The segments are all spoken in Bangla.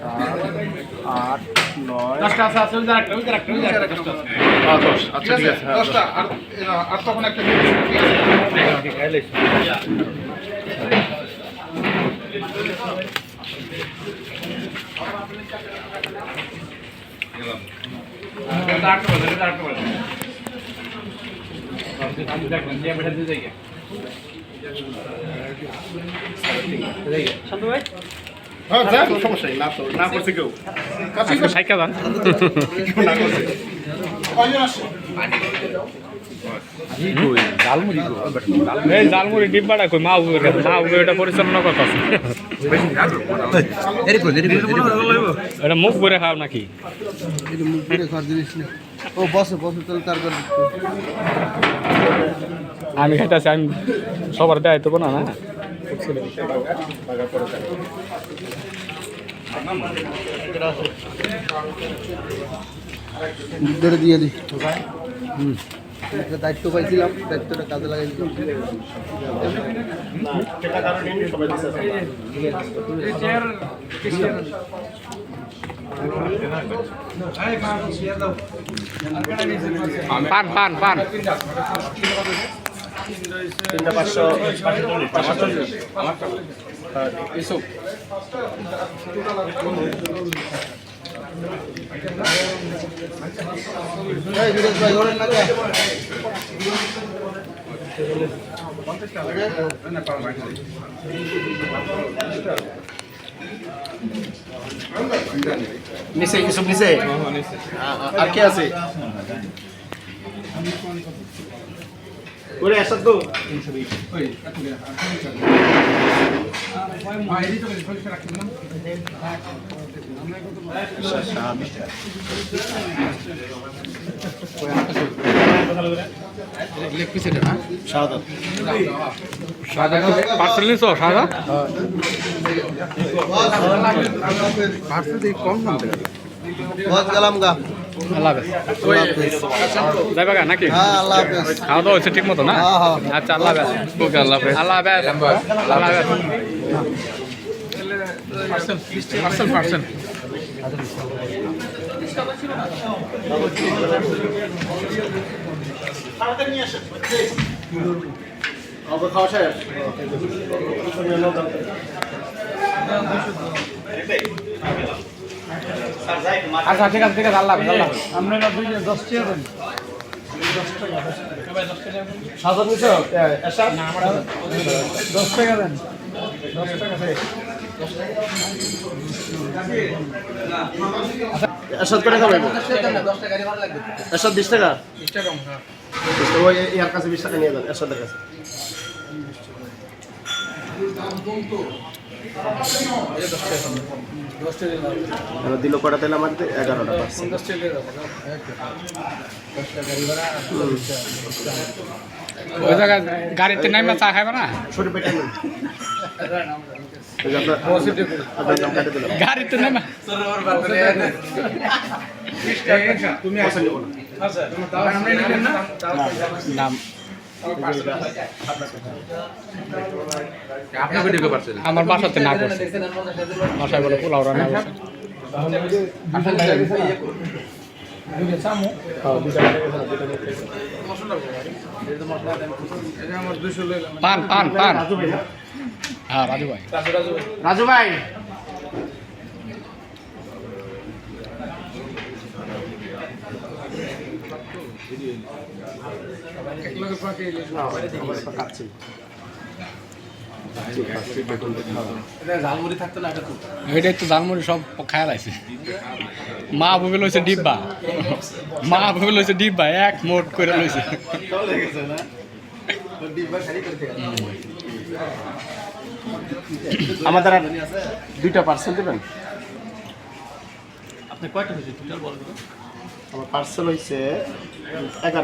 8 9 10টা আছে আছে ওই একটা 10 আচ্ছা ঠিক আছে 10টা আর তখন একটা খাইলে শান্ত ভাই হ্যাঁ যান সমস্যা নেই না করছে কেউ সাইকা যান কেউ না করছে কয়জন আসছে এই জালমুড়ি ডিব্বাটা কই মা উপরে গেছে মা উপরে এটা পরিচালনা করতেছে এটা মুখ ভরে খাও নাকি এটা মুখ করে খাওয়ার জিনিস না ও বসে বসে তাহলে তারপর আমি খাইতেছি আমি সবার দেয় তো না না ধরে দিয়ে দিই দায়িত্ব পাইছিলাম দায়িত্বটা কাজে লাগাই পান পান পান 3টা 500 ইসুক এই বিরাজ ভাই ধরেন না কে নিচে ইসুপ নিচে আর কে আছে ওরে আসাদ তো ওই মাইরি তো পরিষ্কার রাখছেন না লেগ পিস এটা না সাদা পার্সেল নিছো সাদা পার্সেল দিয়ে কম দাম দেবে বস গেলাম গা আল্লাহ হাফেজ যাইবা গা নাকি হ্যাঁ আল্লাহ হাফেজ খাওয়া দাওয়া হচ্ছে ঠিক মতো না হ্যাঁ হ্যাঁ আচ্ছা আল্লাহ হাফেজ ওকে আল্লাহ হাফেজ আল্লাহ হাফেজ আল্লাহ হাফেজ পার্সেল খাওয়া শেষ আচ্ছা ঠিক আছে আল্লাহ হাফেজ আল্লাহ হাফেজ আপনারা 10 টাকা দেন সাদা নিছো এসাদ না আমার 10 টাকা দেন 10 টাকা দেন এসাদ করে খাবে 10 টাকা গাড়ি ভাড়া লাগবে এসাদ 20 টাকা 20 টাকা কম হ্যাঁ ওই ইয়ার কাছে 20 টাকা নিয়ে যান এসাদের কাছে দিল কটা তেল আমার 11টা পার্সেন্ট ওই জায়গায় গাড়িতে নাইমা চা খাইবা না ছোট পেটে নেন আপনার নাম কাটে দিলাম গাড়িতে নাইমা তুমি পয়সা নেবো না আচ্ছা আমরা নিলেন না নাম আপনাকে দিতে পারছেন আমার বাসাতে না করছে বাসায় বলে পোলাও রান্না করছে আমার 200 লইলাম পান পান পান হ্যাঁ রাজু ভাই রাজু ভাই এক লগে ফাঁকে কাটছি ঝালমুড়ি থাকতো না এটা তো এটাই তো ঝালমুড়ি সব খায়া লাইছে মা ভুবে লইছে ডিব্বা মা ভুবে লইছে ডিব্বা এক মোট করে লইছে আমাদের আর 2টা পার্সেল দেবেন আপনি কয়টা হয়েছে টোটাল বলবেন আমার পার্সেল হইছে 11টা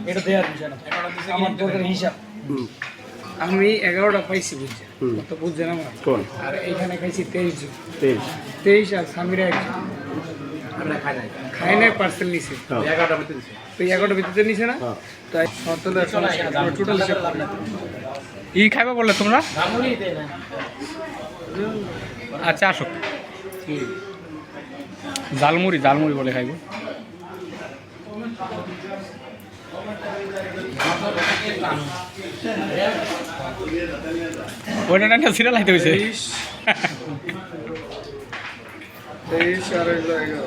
এটা দেয়ার বিষয় না আমার দরকার হিসাব আমি 11টা পাইছি বুঝছে হুম। কত বুঝছেন আমার কোন আর এইখানে খাইছি 23 জন 23 23 আর সামিরা একজন খাই নাই পার্সেল নিছে হ্যাঁ তো 11টা ভিতরে নিছে না হ্যাঁ তাই সতেরো টোটাল হিসাব করলে ই খাইবা বললে তোমরা আচ্ছা আসো জালমুড়ি জালমুড়ি বলে খাইব ওইটা একটা সিরিয়াল হাইতে হয়েছে 23 আর 11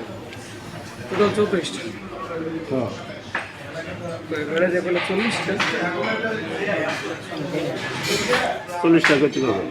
টোটাল 34টা হ্যাঁ তো এবারে যে বলে 40টা 40 টাকা করতে পারবেন